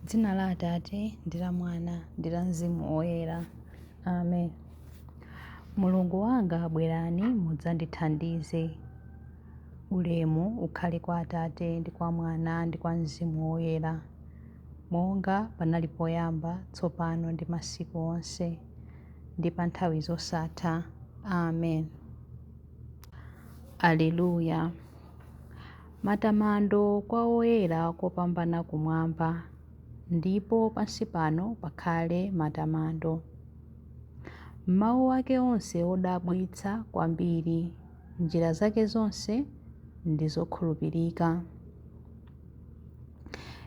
Dzina la Atate ndi la Mwana ndi la Mzimu Woyera. Amen. Mulungu wanga bwerani mudzandithandize. Ulemu ukhale kwa Atate ndi kwa Mwana ndi kwa Mzimu Woyera, monga panali poyamba, tsopano ndi masiku onse, ndi pa nthawi zosatha. Amen. Aleluya. Matamando kwa Woyera kopambana kumwamba, ndipo pansi pano pakhale matamando. Mawu ake onse odabwitsa kwambiri, njira zake zonse ndi zokhulupirika.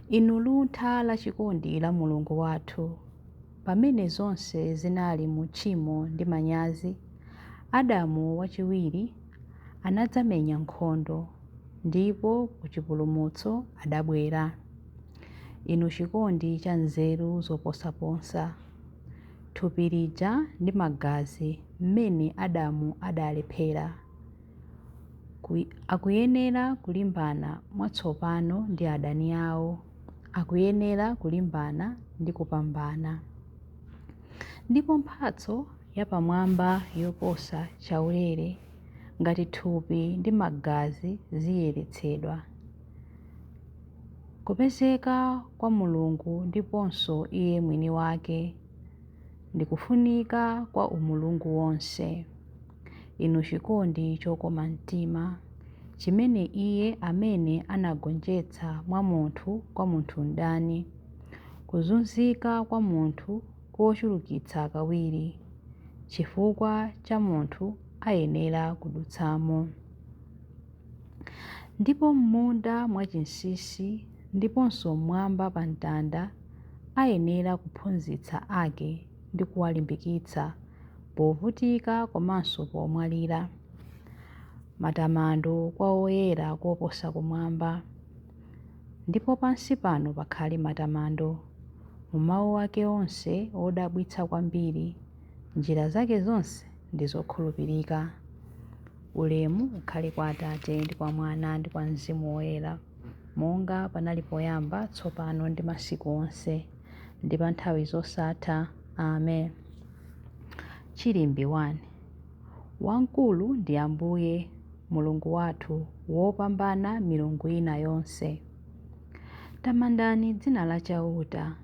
Inu luntha la chikondi la Mulungu wathu, pamene zonse zinali mu tchimo ndi manyazi, Adamu wachiwiri anadzamenya nkhondo, ndipo ku chipulumutso adabwera. Inu chikondi cha nzeru zoposaposa, thupi lija ndi magazi mmene Adamu adalephera, akuyenera kulimbana mwatsopano ndi adani awo, akuyenera kulimbana ndi kupambana. Ndipo mphatso yapamwamba yoposa chaulere, ngati thupi ndi magazi ziyeretsedwa. Kupezeka kwa Mulungu ndiponso Iye mwini wake, ndikufunika kwa umulungu wonse. Inu chikondi chokoma mtima, chimene Iye amene anagonjetsa mwa munthu kwa munthu mdani, kuzunzika kwa munthu kochulukitsa kawiri, chifukwa cha munthu ayenera kudutsamo. Ndipo m'munda mwachinsinsi ndiponso mmwamba pa mtanda ayenera kuphunzitsa ake ndi kuwalimbikitsa povutika komanso pomwalira. Matamando kwa Woyera koposa kumwamba, ndipo pansi pano pakhale matamando. Mu mawu ake onse odabwitsa kwambiri, njira zake zonse ndi zokhulupirika. Ulemu ukhale kwa Atate ndi kwa Mwana ndi kwa Mzimu Woyera, monga panali poyamba, tsopano ndi masiku onse, ndi pa nthawi zosatha. Amen. Chilimbi 1. Wamkulu ndi Ambuye Mulungu wathu, wopambana milungu ina yonse. Tamandani dzina la chauta,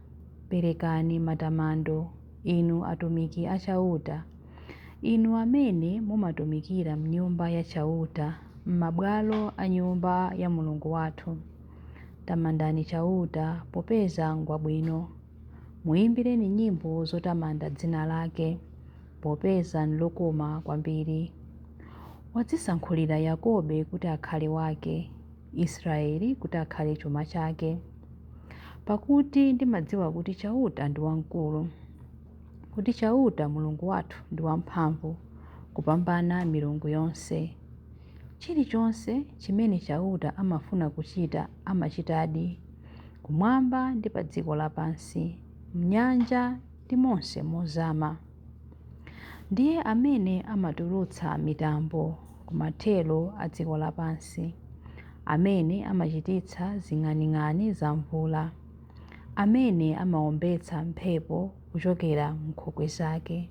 perekani matamando, inu atumiki a chauta, inu amene mumatumikira m'nyumba ya chauta, m'mabwalo a nyumba ya Mulungu wathu. Tamandani chauta popeza ngwabwino, muyimbireni nyimbo zotamanda dzina lake, popeza nlokoma kwambiri. Wadzisankhulira Yakobe kuti akhale wake, Israeli kuti akhale chuma chake. Pakuti ndimadziwa kuti chauta ndi wamkulu, kuti chauta Mulungu wathu ndi wamphamvu kupambana milungu yonse. Chilichonse chimene chauta amafuna kuchita amachitadi, kumwamba ndi pa dziko lapansi, m'nyanja ndi monse mozama. Ndiye amene amatulutsa mitambo ku mathero a dziko lapansi, amene amachititsa zing'aning'ani za mvula, amene amawombetsa mphepo kuchokera m'nkhokwe zake.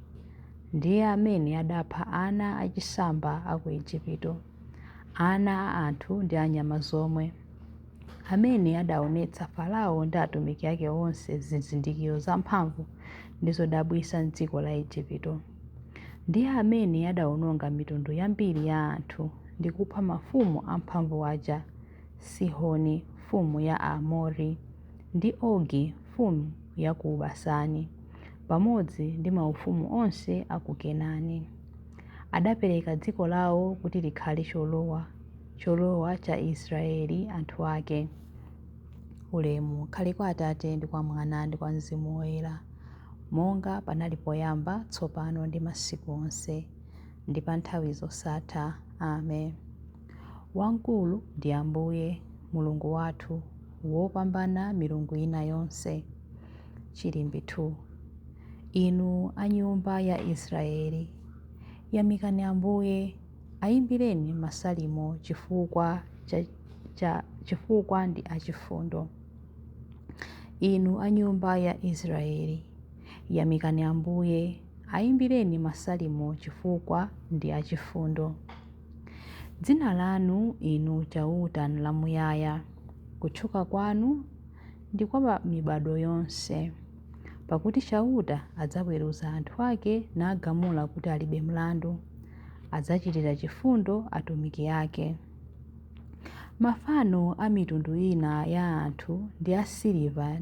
Ndiye amene adapha ana achisamba a ku Igupto, ana a anthu ndi anyama zomwe, amene adaonetsa Farao ndi atumiki ake onse zizindikiro zamphamvu ndi zodabwitsa m'dziko la Igupto. Ndiye amene adawononga mitundu yambiri ya anthu ndi kupha mafumu amphamvu aja, Sihoni mfumu ya Aamori ndi Ogi mfumu ya ku Basani, pamodzi ndi maufumu onse a ku Kenani. Adapereka dziko lawo kuti likhale cholowa cha Israeli anthu ake. Ulemu ukhale kwa Atate ndi kwa Mwana ndi kwa Mzimu Woyera, monga panali poyamba, tsopano ndi masiku onse, ndi pa nthawi zosatha. Amen. Wamkulu ndi Ambuye Mulungu wathu, wopambana milungu ina yonse. Chilimbi 2. Inu a nyumba ya Israeli, yamikani Ambuye, ayimbireni masalimo chifukwa ndi achifundo. inu a nyumba ya Israeli, yamikani Ambuye, ayimbireni masalimo chifukwa ndi achifundo. Dzina lanu inu chauta lamuyaya, kutchuka kwanu ndi kwa mibado yonse. Pakuti chauta adzaweruza anthu ake nagamula kuti alibe mlandu, adzachitira chifundo atumiki ake. Mafano a mitundu ina ya anthu ndi asiliva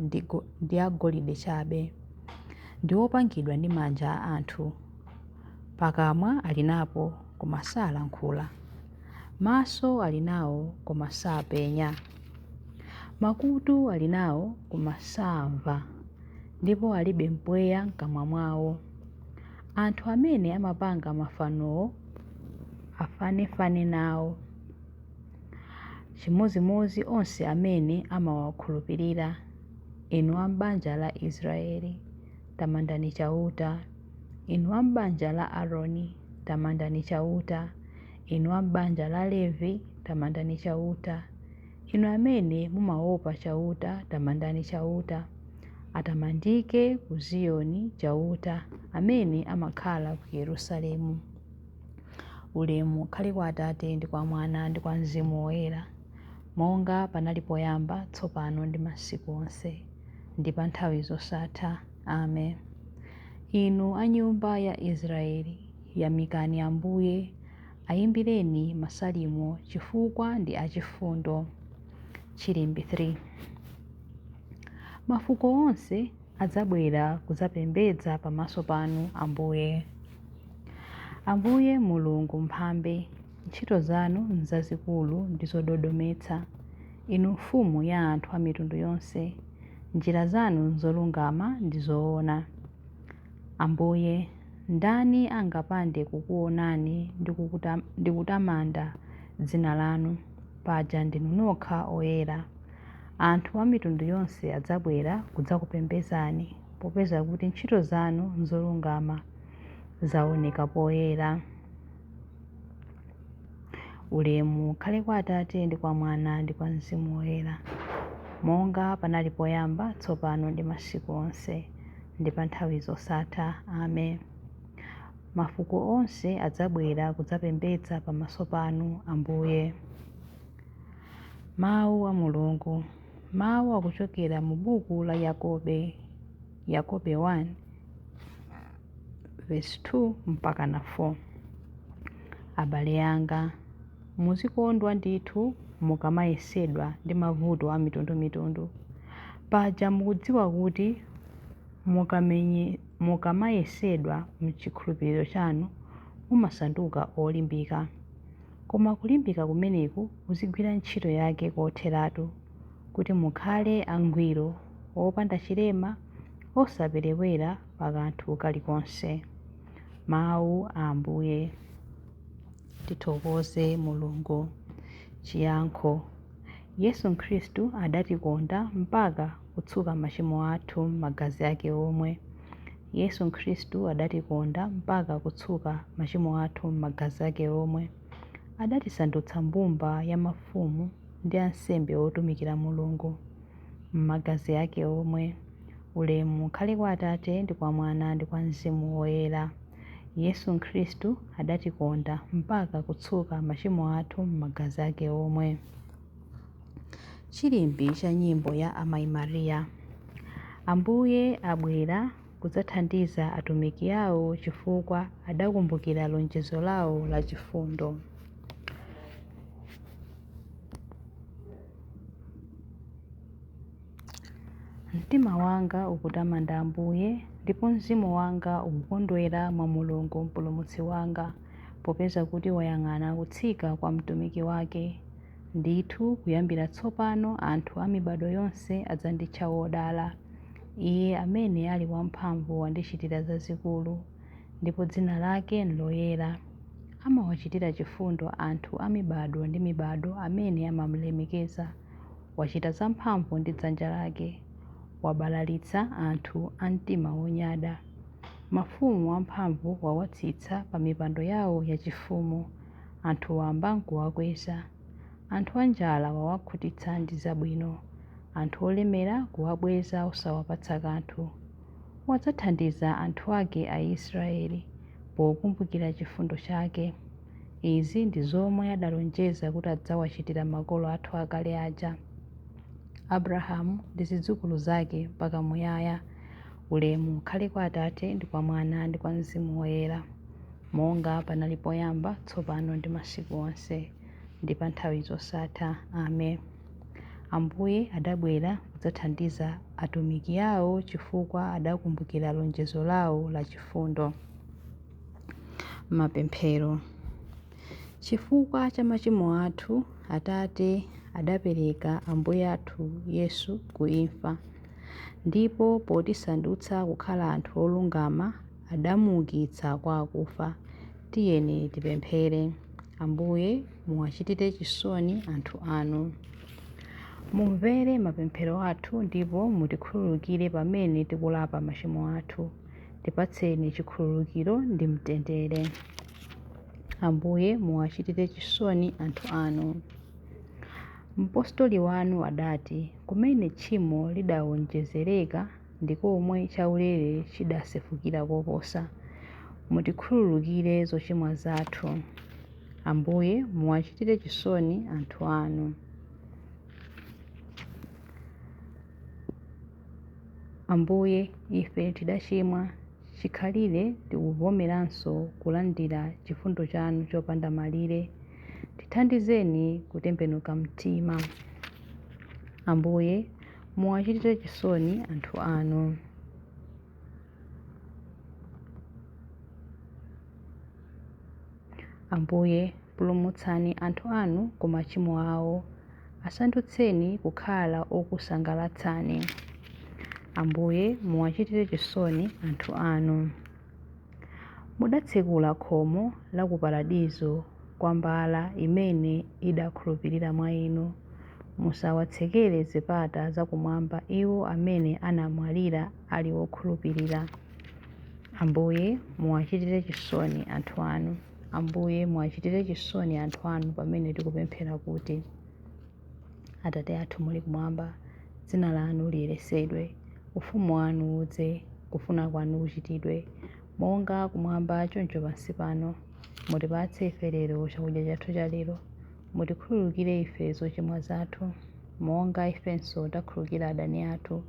ndi agolide chabe, ndi opangidwa ndi manja a anthu. Pakamwa ali napo koma salankhula, maso ali nawo koma sapenya, makutu ali nawo koma samva, ndipo alibe mpweya m'kamwa mwawo. Anthu amene amapanga mafanowo afanefane nawo, chimozimozi onse amene amawakhulupirira. Inu a m'banja la Israeli, tamandani chauta. Inu a m'banja la Aaroni, tamandani chauta. Inu a m'banja la Levi, tamandani chauta. Inu amene mumaopa chauta, tamandani chauta. Atamandike ku Ziyoni chauta, amene amakhala ku Yerusalemu. Ulemu ukhale kwa Atate ndi kwa Mwana ndi kwa Mzimu Woyera, monga panali poyamba, tsopano ndi masiku onse, ndi pa nthawi zosatha. Amen. Inu a nyumba ya Israeli, yamikani Ambuye, ayimbireni masalimo chifukwa ndi achifundo. Chilimbi 3. Mafuko onse adzabwera kudzapembedza pamaso panu Ambuye. Ambuye Mulungu mphambe, ntchito zanu nzazikulu ndi zododometsa. Inu mfumu ya anthu a mitundu yonse, njira zanu nzolungama ndi zoona. Ambuye, ndani angapande kukuonani ndi kutamanda dzina lanu, paja ndinu nokha oyera. Anthu a mitundu yonse adzabwera kudzakupembedzani, popeza kuti ntchito zanu nzolungama zaoneka poyera. Ulemu ukhale kwa Atate ndi kwa Mwana ndi kwa Mzimu Woyera, monga panali poyamba, tsopano ndi masiku onse, ndi pa nthawi zosatha. Amen. Mafuko onse adzabwera kudzapembedza pamaso panu Ambuye. Mawu a Mulungu. Mawu akuchokera mu buku la Yakobe 1 verse 2 mpaka na 4. Abale anga, muzikondwa ndithu mukamayesedwa ndi mavuto a mitundumitundu, paja mukudziwa kuti mukamayesedwa mchikhulupiriro chanu mumasanduka olimbika. Koma kulimbika kumeneku kuzigwira ntchito yake kotheratu, kuti mukhale angwiro, opanda chilema, osaperewera pa kanthu kalikonse. Mawu a Ambuye. Tithokoze Mulungu. Chiyankho. Yesu Khristu adatikonda mpaka kutsuka machimo athu m'magazi ake omwe. Yesu Khristu adatikonda mpaka kutsuka machimo athu m'magazi ake omwe. Adatisandutsa mbumba ya mafumu ndi ansembe otumikira Mulungu m'magazi ake omwe. Ulemu ukhale kwa Atate ndi kwa Mwana ndi kwa Mzimu Woyera. Yesu Khristu adatikonda mpaka kutsuka machimo athu m'magazi ake omwe. Chilimbi cha nyimbo ya Amayi Mariya. Ambuye abwera kudzathandiza atumiki awo chifukwa adakumbukira lonjezo lawo la chifundo. Mtima wanga ukutamanda Ambuye, ndipo mzimu wanga ukukondwera mwa Mulungu mpulumutsi wanga, popeza kuti wayang'ana kutsika kwa mtumiki wake. Ndithu kuyambira tsopano anthu a mibado yonse adzanditcha wodala. Iye amene ali wamphamvu wandichitira zazikulu, ndipo dzina lake ndiloyera. Amawachitira chifundo anthu a mibado ndi mibado amene amamulemekeza. Wachita zamphamvu ndi dzanja lake, wabalalitsa anthu a mtima wonyada. Mafumu amphamvu wawatsitsa pa mipando yawo yachifumu, anthu wamba nkuwakweza. Anthu anjala wawakhutitsa ndi zabwino, anthu olemera kuwabweza osawapatsa kanthu. Wadzathandiza anthu ake Aisraeli pokumbukira chifundo chake. Izi ndi zomwe adalonjeza kuti adzawachitira makolo athu akale aja, Abrahamu ndi zidzukulu zake mpaka muyaya. Ulemu ukhale kwa Atate ndi kwa Mwana ndi kwa Mzimu Woyera, monga panali poyamba, tsopano ndi masiku onse, ndi pa nthawi zosatha. Amen. Ambuye adabwera kudzathandiza atumiki awo chifukwa adakumbukira lonjezo lawo la chifundo. Mapemphero. Chifukwa cha machimo athu, Atate adapereka Ambuye athu Yesu ku imfa, ndipo potisandutsa kukhala anthu olungama adamuukitsa kwa akufa. Tiyeni tipemphere. Ambuye muwachitire chisoni anthu anu. Mumvere mapemphero athu ndipo mutikhululukire pamene tikulapa machimo athu. Tipatseni chikhululukiro ndi mtendere. Ambuye muwachitire chisoni anthu anu. Mpostoli wanu adati, kumene tchimo lidawonjezereka ndi komwe chaulere chidasefukira koposa. Mutikhululukire zochimwa zathu. Ambuye muwachitire chisoni anthu anu. Ambuye, ife tidachimwa, chikhalire tikuvomeranso kulandira chifundo chanu chopanda malire. Tithandizeni kutembenuka mtima. Ambuye muwachitire chisoni anthu anu. Ambuye pulumutsani anthu anu ku machimo awo, asandutseni kukhala okusangalatsani. Ambuye muwachitire chisoni anthu anu. Mudatsekula khomo la ku paradizo kwa mbala imene idakhulupirira mwa inu. Musawatsekere zipata zakumwamba iwo amene anamwalira ali wokhulupirira. Ambuye muwachitire chisoni anthu anu. Ambuye muwachitire chisoni anthu anu pamene tikupemphera kuti, Atate athu muli kumwamba, dzina lanu liyeretsedwe, ufumu wanu udze, kufuna kwanu kuchitidwe, monga kumwamba choncho pansi pano. Mutipatse ife lero chakudya chathu cha lero. Mutikhululukire ife zochimwa zathu, monga ifenso takhululukira adani athu.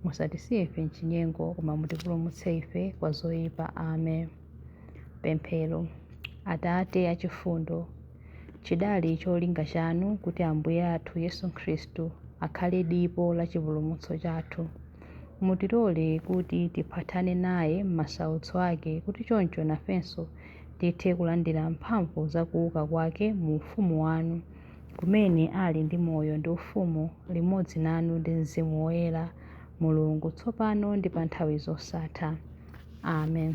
Musatisiye ife mchinyengo, koma mutipulumutse ife kwa zoyipa. Amen. Pemphero. Atate achifundo, chidali cholinga chanu kuti Ambuye athu Yesu Khristu akhale dipo la chipulumutso chathu. Mutilole kuti tiphatane naye m'masautso ake, kuti choncho nafenso tithe kulandira mphamvu za kuuka kwake mu ufumu wanu, kumene ali ndi moyo ndi ufumu limodzi nanu ndi Mzimu Woyera, Mulungu tsopano ndi pa nthawi zosatha. Amen.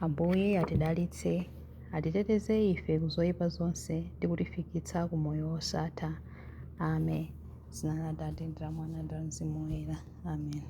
Ambuye atidalitse, atiteteze ife ku zoyipa zonse ndi kutifikitsa ku moyo wosatha. Amen. Dzina la Atate ndi la Mwana ndi la Mzimu Woyera. Amen.